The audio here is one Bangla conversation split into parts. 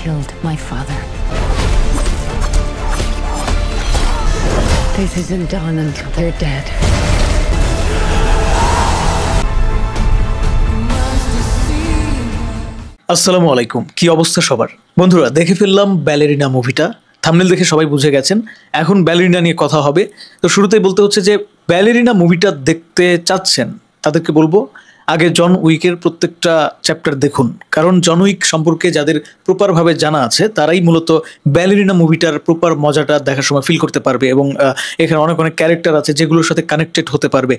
killed my father. This isn't done until they're dead. আসসালামু আলাইকুম, কি অবস্থা সবার? বন্ধুরা, দেখে ফেললাম ব্যালেরিনা মুভিটা। থাম্বনেল দেখে সবাই বুঝে গেছেন এখন ব্যালেরিনা নিয়ে কথা হবে। তো শুরুতেই বলতে হচ্ছে যে ব্যালেরিনা মুভিটা দেখতে চাচ্ছেন তাদেরকে বলবো আগে জন উইকের প্রত্যেকটা চ্যাপ্টার দেখুন, কারণ জন উইক সম্পর্কে যাদের প্রপারভাবে জানা আছে তারাই মূলত ব্যালেরিনা মুভিটার প্রপার মজাটা দেখার সময় ফিল করতে পারবে এবং এখানে অনেক অনেক ক্যারেক্টার আছে যেগুলোর সাথে কানেক্টেড হতে পারবে।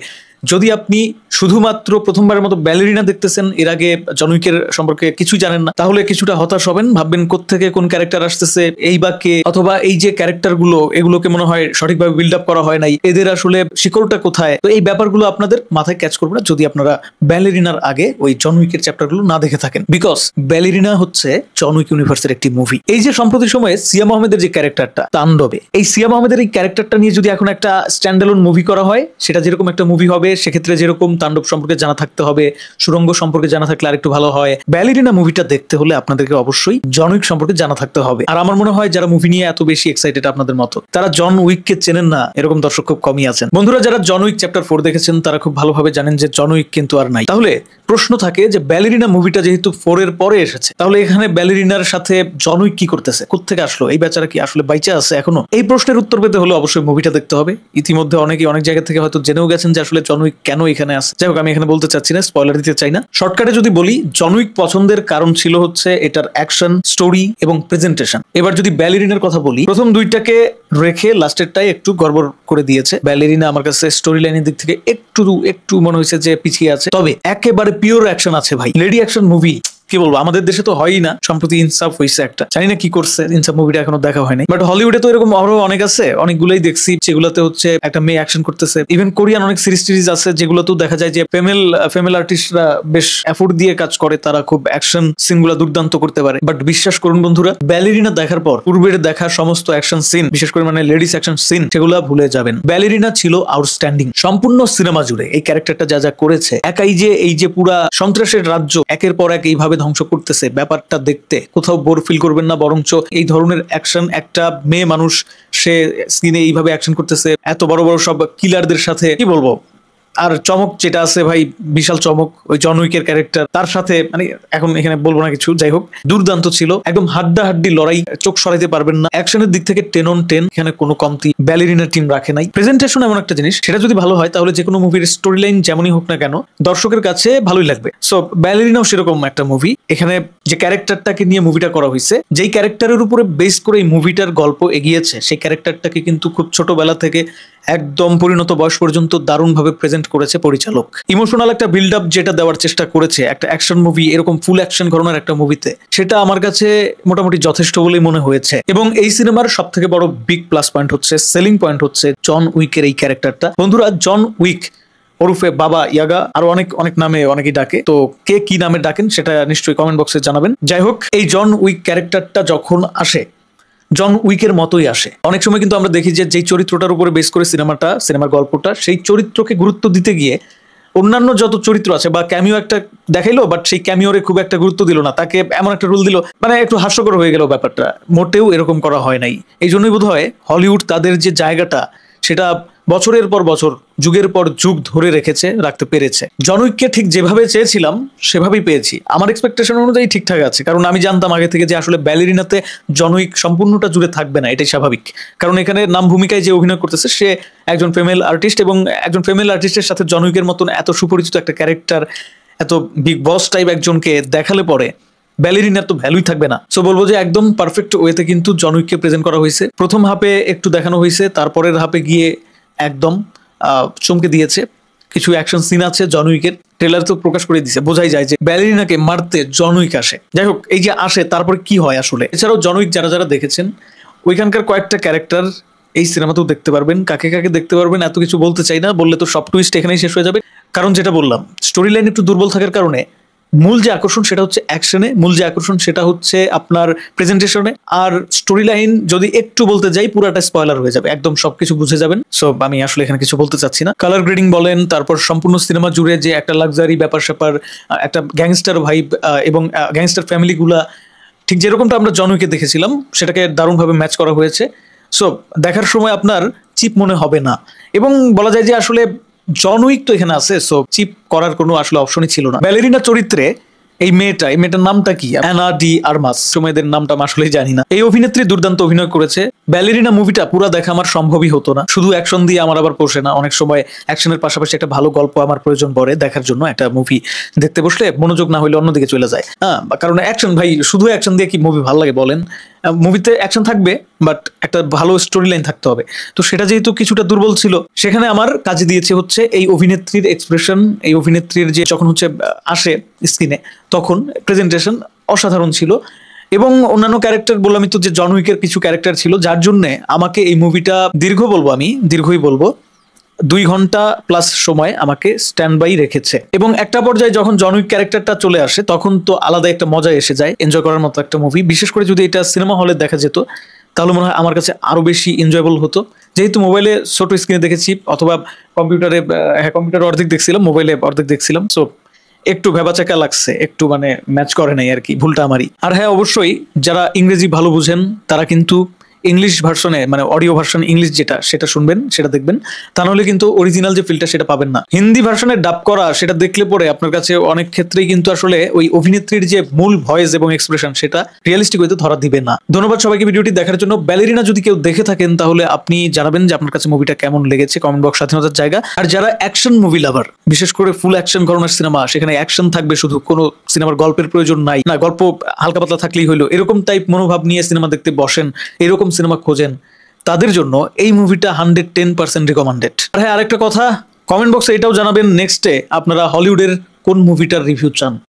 যদি আপনি শুধুমাত্র প্রথমবারের মতো ব্যালেরিনা দেখতেছেন, এর আগে জন উইকের সম্পর্কে কিছুই জানেন না, তাহলে কিছুটা হতাশ হবেন, ভাববেন কোত্থেকে কোন ক্যারেক্টার আসতেছে, এই বা কে, অথবা এই যে ক্যারেক্টারগুলো এগুলোকে মনে হয় সঠিকভাবে বিল্ড আপ করা হয় নাই, এদের আসলে শিকড়টা কোথায়। তো এই ব্যাপারগুলো আপনাদের মাথায় ক্যাচ করবে না যদি আপনারা ব্যালেরিনার আগে ওই জন উইকের চ্যাপ্টারগুলো না দেখে থাকেন, বিকজ ব্যালেরিনা হচ্ছে জন উইক ইউনিভার্সের একটি মুভি। এই যে সম্প্রতি সময়ে সিয়াম আহমেদের যে ক্যারেক্টারটা তাণ্ডবে, এই সিয়াম আহমেদের এই ক্যারেক্টারটা নিয়ে যদি এখন একটা স্ট্যান্ডালোন মুভি করা হয়, সেটা যেরকম একটা মুভি হবে, সেক্ষেত্রে যেরকম তাণ্ডব সম্পর্কে জানা থাকতে হবে, সুরঙ্গ সম্পর্কে জানা থাকলে আরেকটু ভালো হয়। ব্যালেরিনা মুভিটা দেখতে হলে আপনাদেরকে অবশ্যই জন উইক সম্পর্কে জানা থাকতে হবে। আর আমার মনে হয় যারা মুভি নিয়ে এত বেশি এক্সাইটেড আপনাদের মতো, তারা জন উইককে চেনেন না এরকম দর্শক খুব কমই আছেন। বন্ধুরা, যারা জন উইক চ্যাপ্টার 4 দেখেছেন তারা খুব ভালোভাবে জানেন যে জন উইক কিন্তু আর নাই। তাহলে প্রশ্ন থাকে যে ব্যালেরিনা মুভিটা যেহেতু 4 এর পরে এসেছে, তাহলে এখানে ব্যালেরিনার সাথে জন উইক কি করতেছে, কোত্থেকে আসলো, এই বেচারা কি আসলে বাইচা আছে এখনো? এই প্রশ্নের উত্তর পেতে হলে অবশ্যই মুভিটা দেখতে হবে। ইতিমধ্যে অনেকেই অনেক জায়গা থেকে হয়তো জেনেও গেছেন যে আসলে জন উইক কেন এখানে আছে। যাই হোক, আমি এখানে বলতে চাচ্ছি না, স্পয়লার দিতে চাই না। শর্টকাটে যদি বলি, জন উইক পছন্দের কারণ ছিল হচ্ছে এটার অ্যাকশন, স্টোরি এবং প্রেজেন্টেশন। এবার যদি ব্যালেরিনার কথা বলি, প্রথম দুইটাকে রেখে লাস্টেরটাই একটু গড়বড় করে দিয়েছে। ব্যালেরিনা আমার কাছে স্টোরি লাইনের দিক থেকে একটু মনে হয়েছে যে পিছিয়ে আছে, তবে একেবারে পিওর অ্যাকশন আছে ভাই। লেডি অ্যাকশন মুভি কি বলবো, আমাদের দেশে তো হয়ই না। সম্প্রতি ইনসাফ হয়েছে একটা, জানি না কি করছে, ইনসাফ মুভিটা এখনো দেখা হয়নি, বাট হলিউডে তো এরকম আরো অনেক আছে, অনেকগুলোই দেখছি যেগুলোতে হচ্ছে একটা মেয়ে অ্যাকশন করতেছে। ইভেন কোরিয়ান অনেক সিরিজ আছে যেগুলোতেও দেখা যায় যে ফিমেল আর্টিস্টরা বেশ এফোর্ট দিয়ে কাজ করে, তারা খুব অ্যাকশন সিন গুলা দুর্দান্ত করতে পারে। বাট বিশ্বাস করুন বন্ধুরা, ব্যালেরিনা দেখার পর পূর্বের দেখা সমস্ত অ্যাকশন সিন, বিশেষ করে মানে লেডিস অ্যাকশন সিন, সেগুলা ভুলে যাবেন। ব্যালেরিনা ছিল আউটস্ট্যান্ডিং সম্পূর্ণ সিনেমা জুড়ে। এই ক্যারেক্টারটা যা করেছে, একাই যে এই যে পুরা সন্ত্রাসের রাজ্য একের পর এক এইভাবে ধ্বংস করতেছে, ব্যাপারটা দেখতে কোথাও বোর ফিল করবেন না, বরঞ্চ এই ধরনের অ্যাকশন, একটা মেয়ে মানুষ সে স্ক্রিনে এইভাবে অ্যাকশন করতেছে এত বড় বড় সব কিলারদের সাথে, কি বলবো। আর চমক যেটা আছে ভাই, বিশাল চমক ওই জন উইকের ক্যারেক্টার, তার সাথে মানে এখন এখানে বলবো না কিছু। যাই হোক, দুর্দান্ত ছিল, একদম হাড্ডাহাড্ডি লড়াই, চোখ সরাইতে পারবেন না। অ্যাকশনের দিক থেকে 10 on 10, এখানে কোনো কমতি ব্যালেরিনার টিম রাখে নাই। প্রেজেন্টেশন এমন একটা জিনিস, সেটা যদি ভালো হয় তাহলে যে কোনো মুভির স্টোরি লাইন যেমনই হোক না কেন দর্শকের কাছে ভালোই লাগবে। সো ব্যালেরিনাও সেরকম একটা মুভি। এখানে যে ক্যারেক্টারটাকে নিয়ে মুভিটা করা হয়েছে, যেই ক্যারেক্টারের উপরে বেস করে এই মুভিটার গল্প এগিয়েছে, সেই ক্যারেক্টারটাকে কিন্তু খুব ছোটবেলা থেকে একদম পরিণত বয়স পর্যন্ত দারুণভাবে প্রেজেন্ট করেছে পরিচালক। ইমোশনাল একটা বিল্ড আপ যেটা দেওয়ার চেষ্টা করেছে একটা অ্যাকশন মুভি, এরকম ফুল অ্যাকশন ঘরানার একটা মুভিতে, সেটা আমার কাছে মোটামুটি যথেষ্ট বলেই মনে হয়েছে। এবং এই সিনেমার সব থেকে বড় বিগ প্লাস পয়েন্ট হচ্ছে, সেলিং পয়েন্ট হচ্ছে জন উইকের এই ক্যারেক্টারটা। বন্ধুরা, জন উইক ওরফে বাবা ইয়াগা, আরো অনেক নামে অনেকেই ডাকে, তো কে কি নামে ডাকেন সেটা নিশ্চয়ই কমেন্ট বক্সে জানাবেন। যাই হোক, এই জন উইক ক্যারেক্টারটা যখন আসে, জন উইকের মতোই আসে। অনেক সময় কিন্তু আমরা দেখি যে যেই চরিত্রটার উপরে বেস করে সিনেমার গল্পটা, সেই চরিত্রকে গুরুত্ব দিতে গিয়ে অন্যান্য যত চরিত্র আছে বা ক্যামিও একটা দেখাইলো, বাট সেই ক্যামিওরে খুব একটা গুরুত্ব দিল না, তাকে এমন একটা রোল দিল, মানে একটু হাস্যকর হয়ে গেল ব্যাপারটা। মোটেও এরকম করা হয় নাই। এই জন্যই বোধ হয় হলিউড তাদের যে জায়গাটা, সেটা বছরের পর বছর, যুগের পর যুগ ধরে রাখতে পেরেছে। জন উইককে ঠিক যেভাবে চেয়েছিলাম সেভাবেই পেয়েছি। আমার এক্সপেকটেশন অনুযায়ী ঠিকঠাক আছে, কারণ আমি জানতাম আগে থেকে যে আসলে ব্যালেরিনাতে জন উইক সম্পূর্ণটা জুড়ে থাকবে না, এটাই স্বাভাবিক। কারণ এখানে নাম ভূমিকায় যে অভিনয় করতেছে সে একজন ফিমেল আর্টিস্ট, এবং একজন ফিমেল আর্টিস্টের সাথে জন উইকের মতন এত সুপরিচিত একটা ক্যারেক্টার, এত বিগ বস টাইপ একজনকে দেখালে পরে ব্যালেরিনার তো ভ্যালুই থাকবে না। সো বলবো যে একদম পারফেক্ট ওয়েতে কিন্তু জন উইককে প্রেজেন্ট করা হয়েছে। প্রথম হাফে একটু দেখানো হয়েছে, তারপরের হাফে গিয়ে একদম চমকে দিয়েছে। কিছু অ্যাকশন সিন আছে জন উইকের, ট্রেলার তো প্রকাশ করে দিয়েছে, বোঝাই যায় যে ব্যালেরিনাকে মারতে জন উইক আসে। যাই হোক, এই যে আসে তারপরে কি হয় আসলে। এছাড়াও জন উইক যারা দেখেছেন, ওইখানকার কয়েকটা ক্যারেক্টার এই সিনেমাতেও দেখতে পারবেন। কাকে কাকে দেখতে পারবেন এত কিছু বলতে চাই না, বললে তো সব টুইস্ট এখানেই শেষ হয়ে যাবে। কারণ যেটা বললাম, স্টোরি লাইন একটু দুর্বল থাকার কারণে মূল যে আকর্ষণ সেটা হচ্ছে অ্যাকশনে, মূল যে আকর্ষণ সেটা হচ্ছে আপনার প্রেজেন্টেশনে। আর স্টোরি লাইন যদি একটু বলতে যাই পুরাটা স্পয়লার হয়ে যাবে, একদম সবকিছু বুঝে যাবেন। সো আমি আসলে এখানে কিছু বলতে চাচ্ছি না। কালার গ্রেডিং বলেন, তারপর সম্পূর্ণ সিনেমা জুড়ে যে একটা লাক্সারি ব্যাপার স্যাপার, একটা গ্যাংস্টার ভাইব এবং গ্যাংস্টার ফ্যামিলিগুলা ঠিক যেরকমটা আমরা জন উইকে দেখেছিলাম সেটাকে দারুণভাবে ম্যাচ করা হয়েছে। সো দেখার সময় আপনার চিপ মনে হবে না, এবং বলা যায় যে আসলে জন উইক তো এখানে আছে, সো চিপ করার কোনো আসলে অপশনই ছিল না। ব্যালেরিনা চরিত্রে এই মেয়েটার নামটা কি, অ্যানা ডি আরমাস, সময়দের নামটা আমি আসলেই জানি না। এই অভিনেত্রী দুর্দান্ত অভিনয় করেছে। ব্যালেরিনা মুভিটা পুরো দেখা আমার সম্ভবই হতো না, শুধু অ্যাকশন দিয়ে আমার আবার পোষে না। অনেক সময় অ্যাকশনের পাশাপাশি একটা ভালো গল্প আমার প্রয়োজন পড়ে দেখার জন্য। একটা মুভি দেখতে বসলে মনোযোগ না হলে অন্যদিকে চলে যায়, কারণ অ্যাকশন, ভাই শুধু অ্যাকশন দিয়ে কি মুভি ভালো লাগে বলেন? মুভিতে অ্যাকশন থাকবে বাট একটা ভালো স্টোরি লাইন থাকতে হবে। তো সেটা যেহেতু কিছুটা দুর্বল ছিল, সেখানে আমার কাজে দিয়েছে হচ্ছে এই অভিনেত্রীর এক্সপ্রেশন, এই অভিনেত্রীর যে যখন হচ্ছে আসে স্ক্রিনে তখন প্রেজেন্টেশন অসাধারণ ছিল। এবং অন্যান্য ক্যারেক্টার বললামই তো যে জন উইকের কিছু ক্যারেক্টার ছিল, যার জন্য আমাকে এই মুভিটা দীর্ঘই বলবো 2 ঘন্টা প্লাস সময় আমাকে স্ট্যান্ড বাই রেখেছে। এবং একটা পর্যায়ে যখন জন উইক ক্যারেক্টারটা চলে আসে তখন তো আলাদা একটা মজা এসে যায়, এনজয় করার মতো একটা মুভি। বিশেষ করে যদি এটা সিনেমা হলে দেখা যেত তাহলে মনে হয় আমার কাছে আরো বেশি এনজয়েবল হতো। যেহেতু মোবাইলে ছোট স্ক্রিনে দেখেছি অথবা কম্পিউটারে, কম্পিউটারে অর্ধেক দেখছিলাম, মোবাইলে অর্ধেক দেখছিলাম, সো একটু ভেবাচাকা লাগছে, একটু মানে ম্যাচ করে নাই আর কি, ভুলটা আমারই। আর হ্যাঁ, অবশ্যই যারা ইংরেজি ভালো বুঝেন তারা কিন্তু ইংলিশ ভার্সনে, মানে অডিও ভার্সন ইংলিশ যেটা, সেটা শুনবেন, সেটা দেখবেন। তা নাহলে কিন্তু অরিজিনাল যে ফিলটা সেটা পাবেন না। হিন্দি ভার্সনে ডাব করা সেটা দেখলে পরে আপনার কাছে অনেক ক্ষেত্রেই কিন্তু আসলে ওই অভিনেত্রীর যে মূল ভয়েস এবং এক্সপ্রেশন সেটা রিয়েলিস্টিক হইতে ধরা দিবে না। ধন্যবাদ সবাইকে ভিডিওটি দেখার জন্য। ব্যালেরিনা যদি কেউ দেখে থাকেন তাহলে আপনি জানাবেন যে আপনার কাছে মুভিটা কেমন লেগেছে, কমেন্ট বক্স স্বাধীনতার জায়গা। আর যারা অ্যাকশন মুভি লাভার, বিশেষ করে ফুল অ্যাকশন ঘরানার সিনেমা, সেখানে অ্যাকশন থাকবে শুধু, কোনো সিনেমার গল্পের প্রয়োজন নাই, না গল্প হালকা পাতলা থাকলেই হলো, এরকম টাইপ মনোভাব নিয়ে সিনেমা দেখতে বসেন, এরকম সিনেমা খোঁজেন, তাদের জন্য এই মুভিটা 110% রিকমেন্ডেড। আর হ্যাঁ, আরেকটা কথা, কমেন্ট বক্সে এটাও জানাবেন নেক্সটে আপনারা হলিউডের কোন মুভিটার রিভিউ চান।